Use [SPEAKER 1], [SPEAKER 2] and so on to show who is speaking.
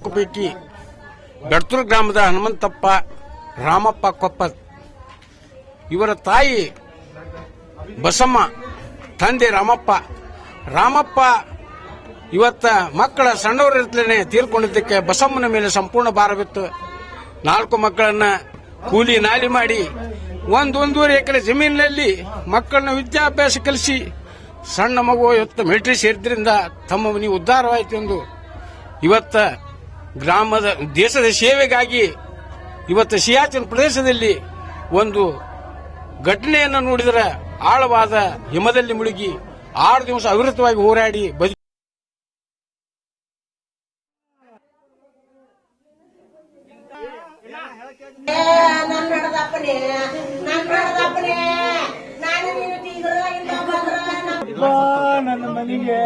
[SPEAKER 1] ಪೈಕಿ ಬೆಡ್ತೂರು ಗ್ರಾಮದ ಹನುಮಂತಪ್ಪ ರಾಮಪ್ಪ ಕೊಪ್ಪದ್ ಇವರ ತಾಯಿ ಬಸಮ್ಮ, ತಂದೆ ರಾಮಪ್ಪ ಇವತ್ತ ಮಕ್ಕಳ ಸಣ್ಣವರಿರ್ತಲೇ ತೀರ್ಕೊಂಡಿದ್ದಕ್ಕೆ ಬಸಮ್ಮನ ಮೇಲೆ ಸಂಪೂರ್ಣ ಭಾರವಿತ್ತು. 4 ಮಕ್ಕಳನ್ನ ಕೂಲಿ ನಾಲಿ ಮಾಡಿ 1-1.5 ಎಕರೆ ಜಮೀನಿನಲ್ಲಿ ಮಕ್ಕಳನ್ನ ವಿದ್ಯಾಭ್ಯಾಸ ಕಲಿಸಿ ಸಣ್ಣ ಮಗು ಇವತ್ತು ಮಿಲಿಟರಿ ಸೇರಿದ್ರಿಂದ ತಮ್ಮ ಮನೆ ಉದ್ಧಾರವಾಯಿತು ಎಂದು ಇವತ್ತ ಗ್ರಾಮದ ದೇಶದ ಸೇವೆಗಾಗಿ ಇವತ್ತು ಸಿಯಾಚಿನ್ ಪ್ರದೇಶದಲ್ಲಿ ಒಂದು ಘಟನೆಯನ್ನು ನೋಡಿದರೆ ಆಳವಾದ ಹಿಮದಲ್ಲಿ ಮುಳುಗಿ 6 ದಿವಸ ಅವಿರತವಾಗಿ ಹೋರಾಡಿ
[SPEAKER 2] ನನ್ನ ಮನೆಗೆ